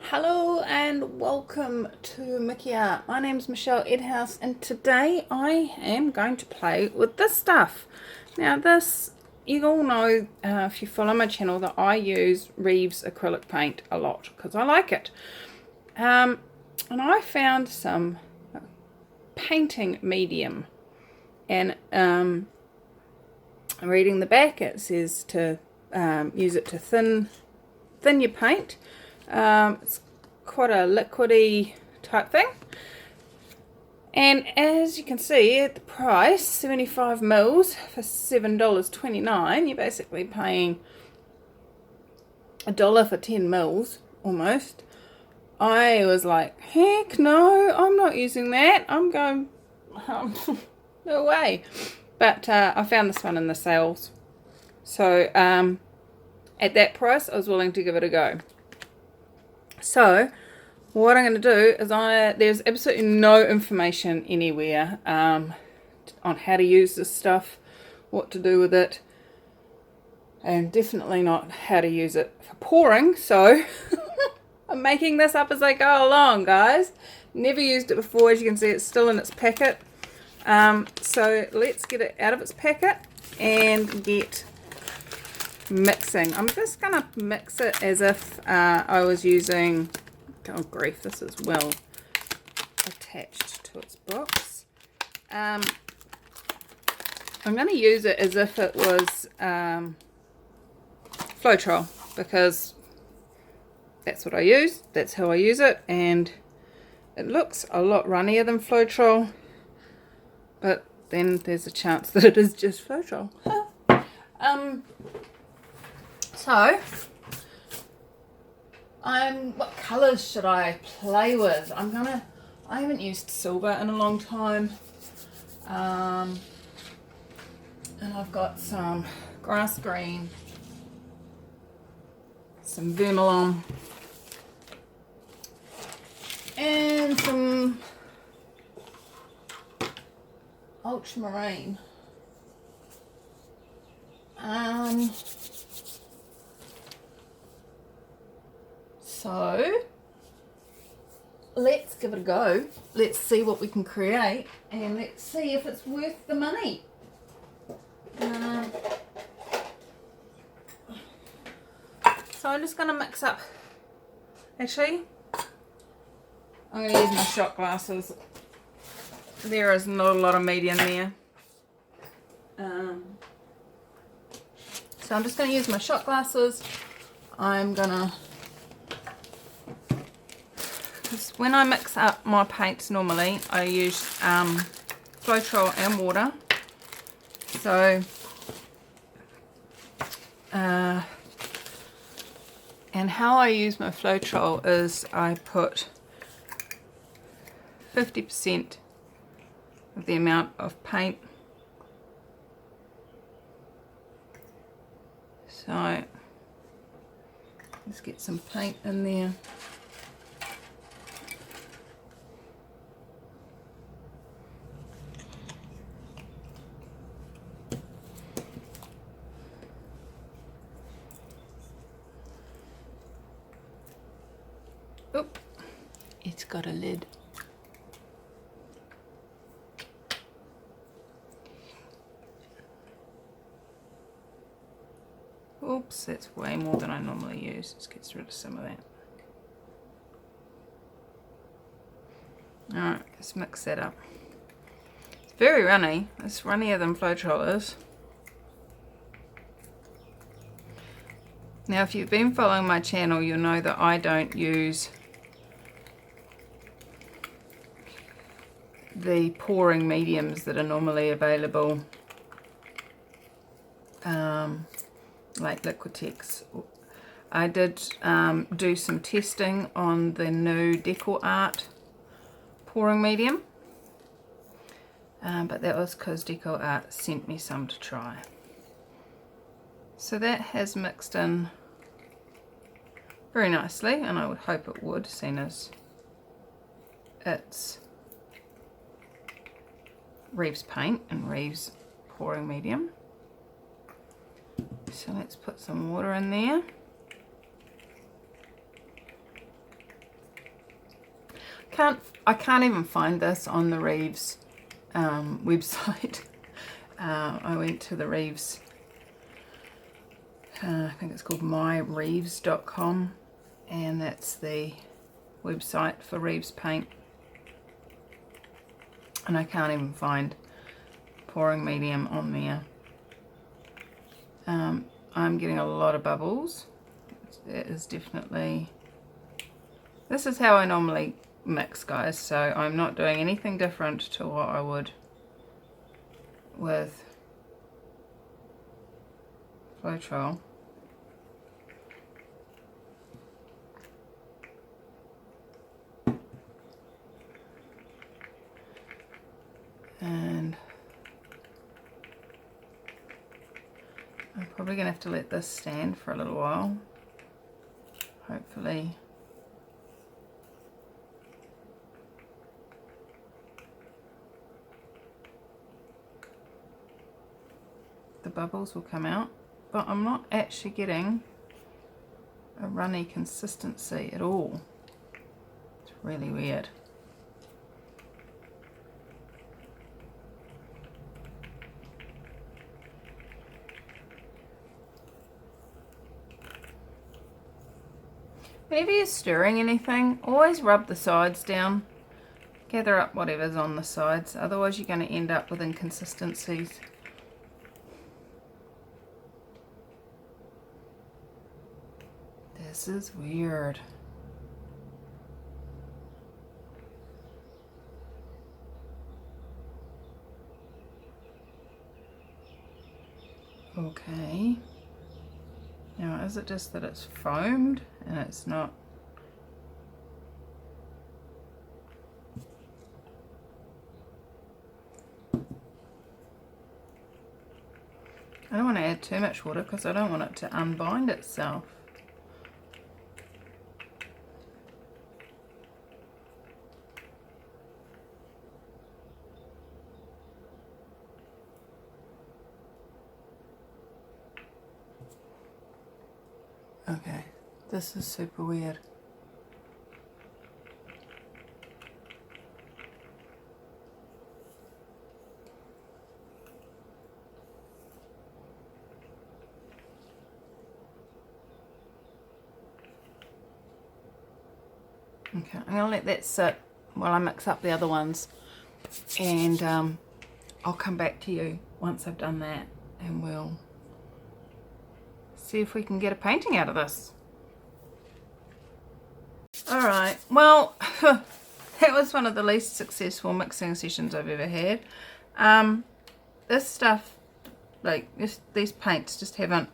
Hello and welcome to Mickey Art. My name's Michelle Edhouse and today I am going to play with this stuff. Now this, you all know if you follow my channel that I use Reeves acrylic paint a lot because I like it. And I found some painting medium, and reading the back it says to use it to thin your paint. It's quite a liquidy type thing, and as you can see at the price, 75 mils for $7.29, you're basically paying $1 for 10 mils almost. I was like, heck no, I'm not using that. I'm going no way. But I found this one in the sales, so at that price I was willing to give it a go. So what I'm going to do is there's absolutely no information anywhere on how to use this stuff, what to do with it, and definitely not how to use it for pouring. So I'm making this up as I go along, guys. Never used it before. As you can see, it's still in its packet. So let's get it out of its packet and get mixing. I'm just going to mix it as if I was using, oh grief, this is well attached to its box. I'm going to use it as if it was Floetrol, because that's what I use, that's how I use it, and it looks a lot runnier than Floetrol, but then there's a chance that it is just Floetrol. So, what colours should I play with? I haven't used silver in a long time. And I've got some grass green, some vermilion, and some ultramarine. So let's give it a go. Let's see what we can create, and let's see if it's worth the money. So I'm just going to mix up. Actually, I'm going to use my shot glasses. There is not a lot of medium there. So I'm just going to use my shot glasses. I'm going to, because when I mix up my paints normally, I use Floetrol and water. So, and how I use my Floetrol is I put 50% of the amount of paint. So let's get some paint in there. Oop, it's got a lid. Oops, that's way more than I normally use. Let's get rid of some of that. Alright, let's mix that up. It's very runny. It's runnier than Floetrol is. Now, if you've been following my channel, you'll know that I don't use the pouring mediums that are normally available, like Liquitex. I did do some testing on the new Decor Art pouring medium, but that was because Decor Art sent me some to try. So that has mixed in very nicely, and I would hope it would, seeing as it's Reeves paint and Reeves pouring medium. So let's put some water in there. I can't even find this on the Reeves website. I went to the Reeves, I think it's called myreeves.com, and that's the website for Reeves paint, and I can't even find pouring medium on there. I'm getting a lot of bubbles. It is definitely, this is how I normally mix, guys, so I'm not doing anything different to what I would with Floetrol. And I'm probably going to have to let this stand for a little while. Hopefully the bubbles will come out, but I'm not actually getting a runny consistency at all. It's really weird. Whenever you're stirring anything, always rub the sides down. Gather up whatever's on the sides, otherwise you're going to end up with inconsistencies. This is weird. Okay. Now, is it just that it's foamed and it's not? I don't want to add too much water because I don't want it to unbind itself. Okay, this is super weird. Okay, I'm going to let that sit while I mix up the other ones, and I'll come back to you once I've done that, and we'll see if we can get a painting out of this. Alright, well, that was one of the least successful mixing sessions I've ever had. This stuff, like these paints just haven't,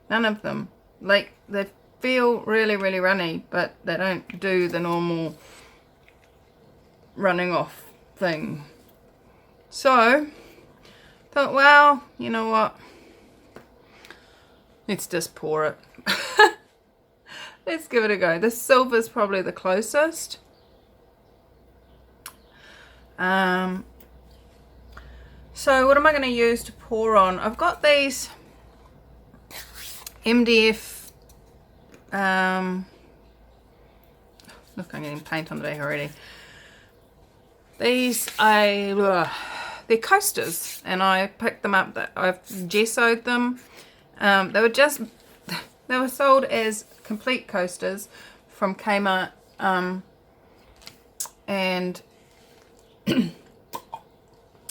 none of them, like they feel really, really runny, but they don't do the normal running off thing. So, thought, well, you know what? Let's just pour it. Let's give it a go. This silver's probably the closest. So what am I going to use to pour on? I've got these MDF. Look, I'm getting paint on the back already. These, they're coasters, and I picked them up. I've gessoed them. They were sold as complete coasters from Kmart, and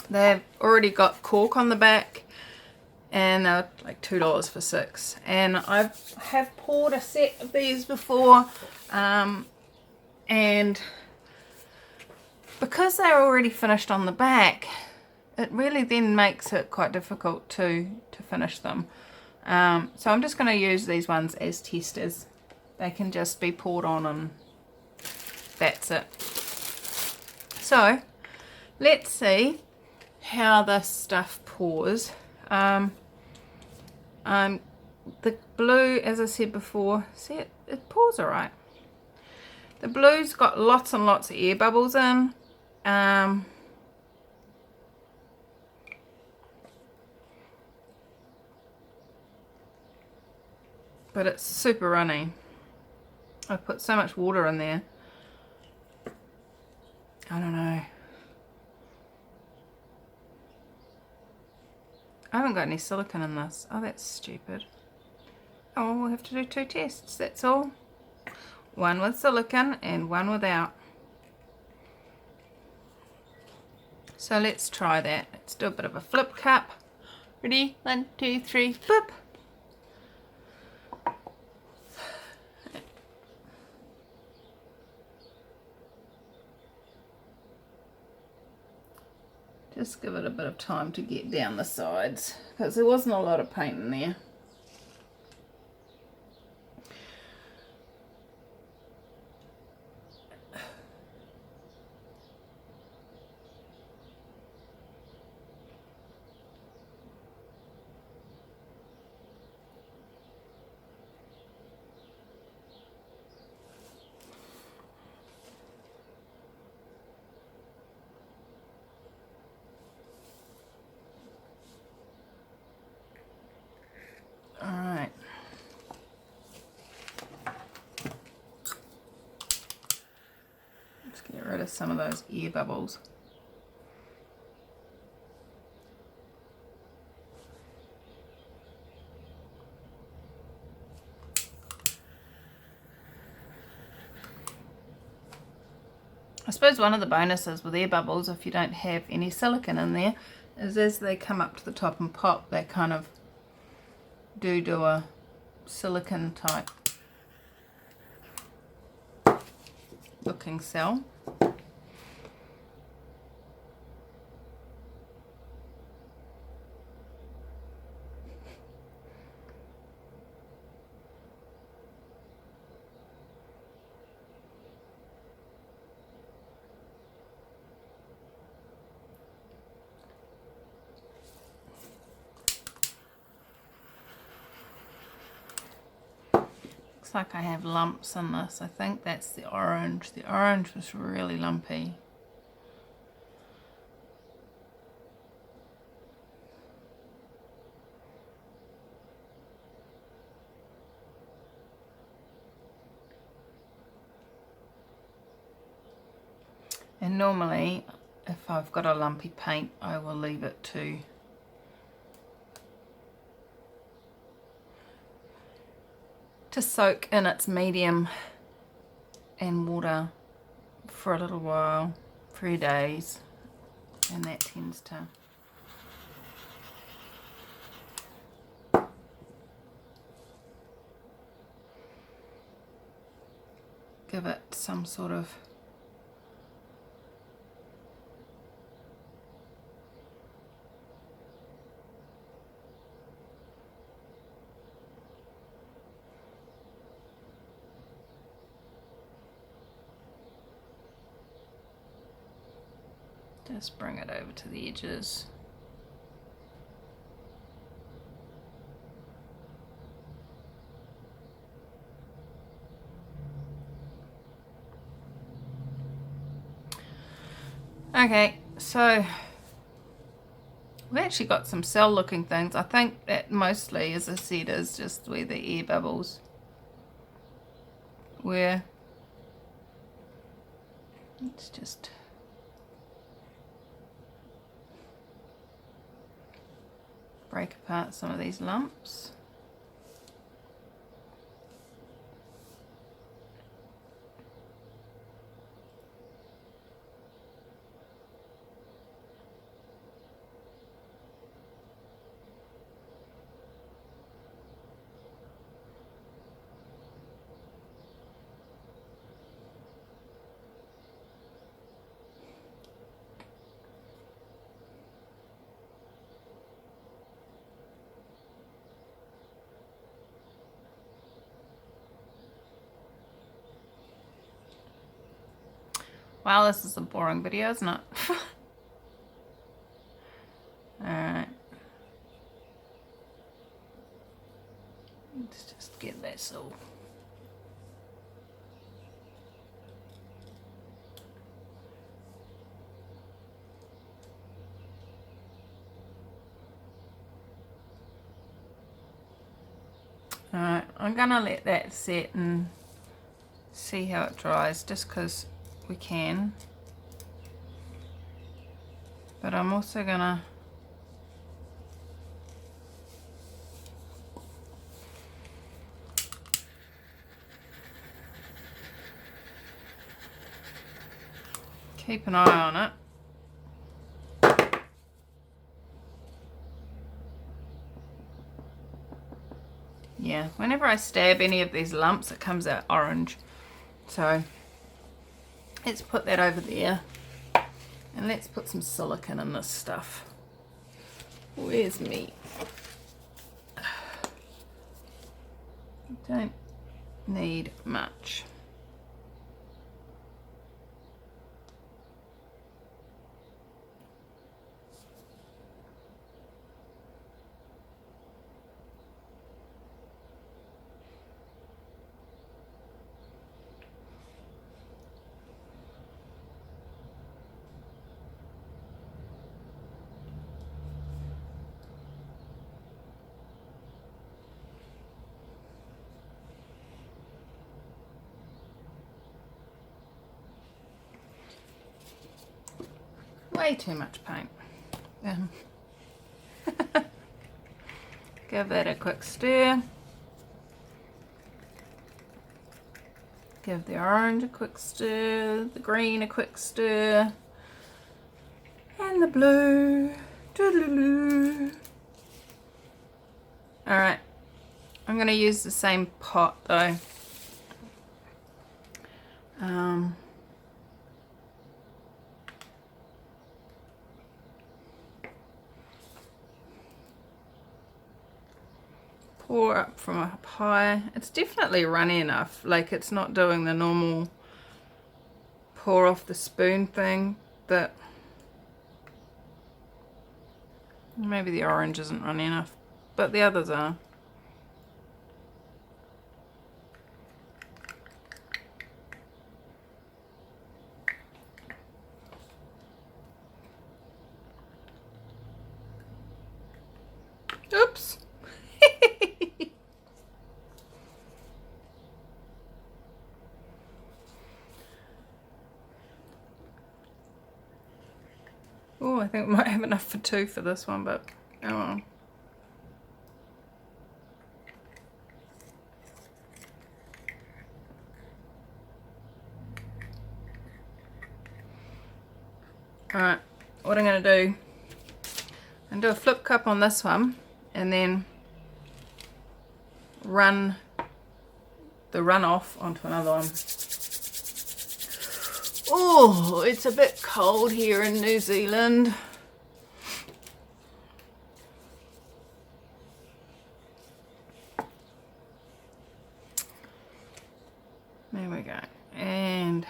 they've already got cork on the back, and they're like $2 for 6. And I have poured a set of these before, and because they're already finished on the back, it really then makes it quite difficult to finish them. So I'm just going to use these ones as testers. They can just be poured on and that's it. So let's see how this stuff pours. The blue, as I said before, see it pours alright. The blue's got lots and lots of air bubbles in. But it's super runny. I've put so much water in there. I haven't got any silicone in this. Oh, that's stupid. Oh, we'll have to do 2 tests, that's all. One with silicone and one without. So let's try that. Let's do a bit of a flip cup. Ready? 1, 2, 3, flip. Just give it a bit of time to get down the sides because there wasn't a lot of paint in there. Alright. Let's get rid of some of those air bubbles. I suppose one of the bonuses with air bubbles, if you don't have any silicone in there, is as they come up to the top and pop, they kind of do a silicone type looking cell. Like I have lumps in this. I think that's the orange. The orange was really lumpy. And normally if I've got a lumpy paint I will leave it to soak in its medium and water for a little while, 3 days, and that tends to give it some sort of just bring it over to the edges. Okay, so we've actually got some cell looking things. I think that mostly, as I said, is just where the air bubbles were. Let's just break apart some of these lumps. Wow, this is a boring video, isn't it? Alright. Let's just get this all. Alright, I'm gonna let that set and see how it dries, just because we can, but I'm also gonna keep an eye on it. Yeah, whenever I stab any of these lumps, it comes out orange. So let's put that over there. And let's put some silicone in this stuff. Where's me? Don't need much. Way too much paint. Give that a quick stir. Give the orange a quick stir, the green a quick stir, and the blue. Alright, I'm going to use the same pot though. Pour up from up high. It's definitely runny enough, like it's not doing the normal pour off the spoon thing that maybe the orange isn't runny enough, but the others are. Oops. Oh, I think we might have enough for two for this one, but oh well. Alright, what I'm going to do, I'm going to do a flip cup on this one and then run the runoff onto another one. Oh, it's a bit cold here in New Zealand. There we go. And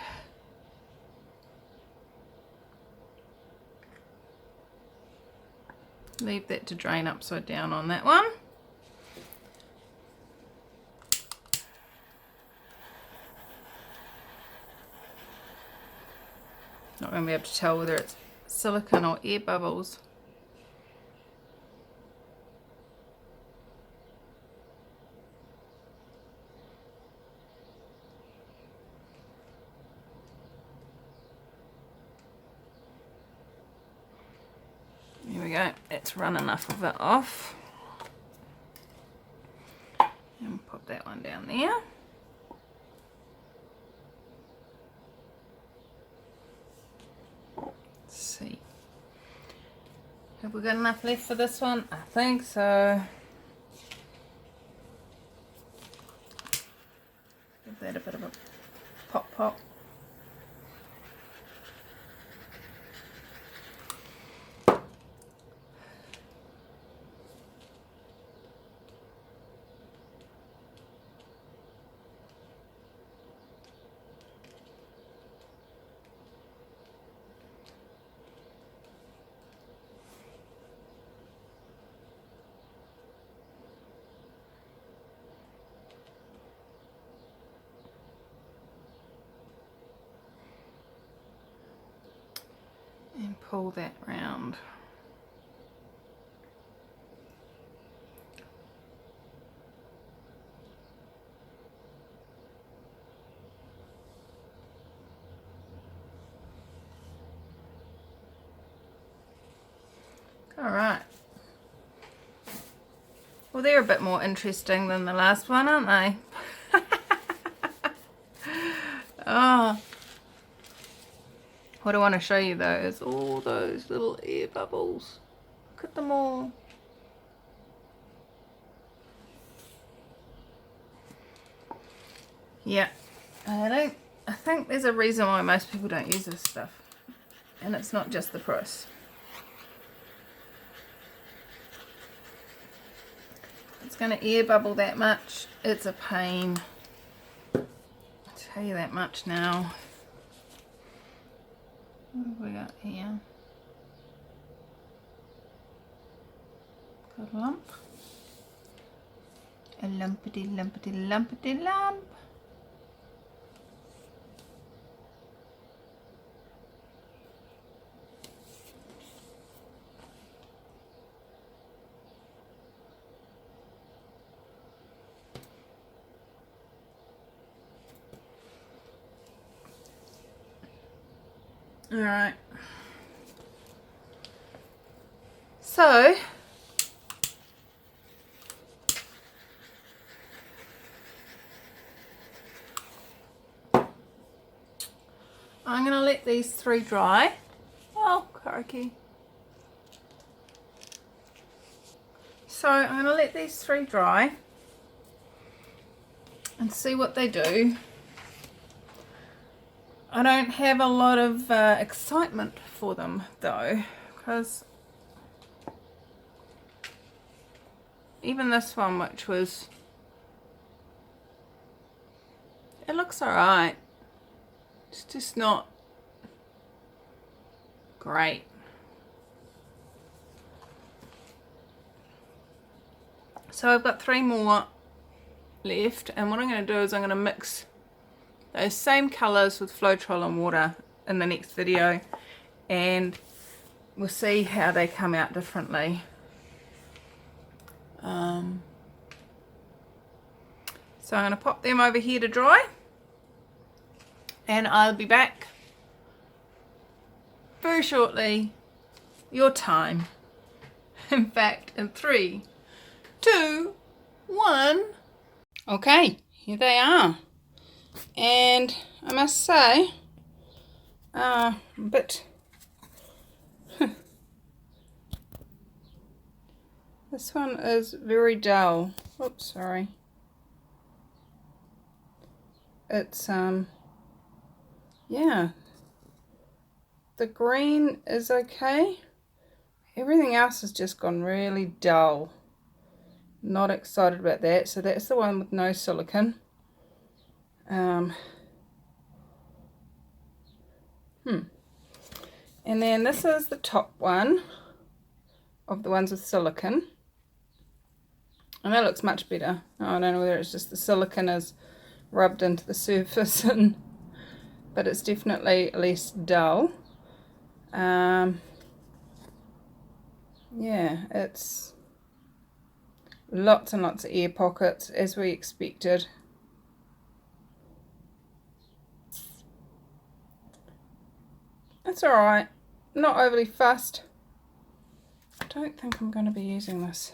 leave that to drain upside down on that one. Not going to be able to tell whether it's silicone or air bubbles. There we go, let's run enough of it off. And pop that one down there. See, have we got enough left for this one? I think so. Give that a bit of a pop. And pull that round. All right. Well, they're a bit more interesting than the last one, aren't they? Oh. What I want to show you though is all those little air bubbles. Look at them all. Yeah, I think there's a reason why most people don't use this stuff, and it's not just the price. It's going to air bubble that much. It's a pain. I'll tell you that much now. What have we got here? Got a lump. A lumpity lumpity lumpity lump. Alright. So I'm going to let these three dry. Oh, crikey. So I'm going to let these three dry and see what they do. I don't have a lot of excitement for them though, because even this one, which was, it looks alright, it's just not great. So I've got three more left, and what I'm going to do is I'm going to mix those same colours with Floetrol and water in the next video, and we'll see how they come out differently. So I'm going to pop them over here to dry, and I'll be back very shortly. Your time. In fact, in 3, 2, 1. Okay, here they are. And I must say, a bit this one is very dull. Oops, sorry. It's yeah, the green is okay. Everything else has just gone really dull. Not excited about that. So that's the one with no silicone. And then this is the top one of the ones with silicone, and that looks much better. I don't know whether it's just the silicone is rubbed into the surface, but it's definitely less dull. Yeah, it's lots and lots of air pockets as we expected. It's alright, not overly fussed. I don't think I'm going to be using this.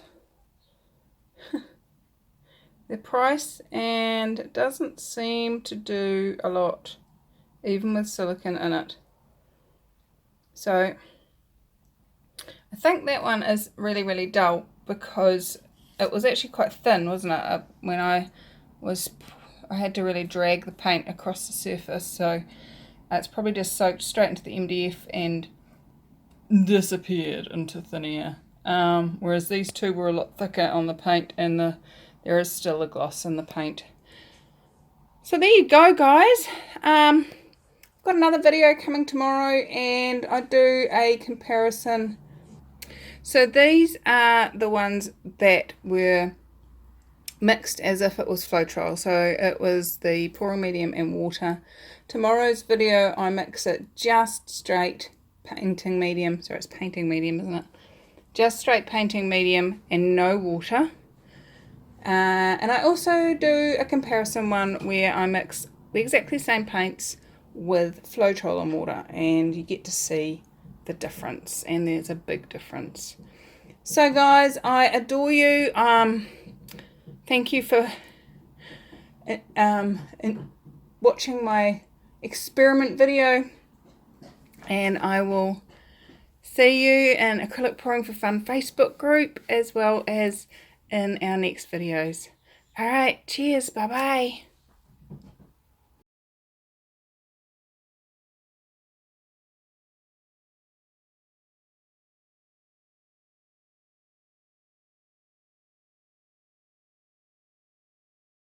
The price, and it doesn't seem to do a lot, even with silicone in it. So I think that one is really, really dull because it was actually quite thin, wasn't it? When I had to really drag the paint across the surface, so it's probably just soaked straight into the MDF and disappeared into thin air. Whereas these two were a lot thicker on the paint, and there is still a gloss in the paint. So there you go, guys. Got another video coming tomorrow, and I do a comparison. So these are the ones that were mixed as if it was Floetrol. So it was the pouring medium and water. Tomorrow's video, I mix it just straight painting medium. Sorry, it's painting medium, isn't it? Just straight painting medium and no water. And I also do a comparison one where I mix the exactly same paints with Floetrol and water, and you get to see the difference, and there's a big difference. So guys, I adore you. Thank you for watching my experiment video. And I will see you in Acrylic Pouring for Fun Facebook group, as well as in our next videos. Alright, cheers, bye bye.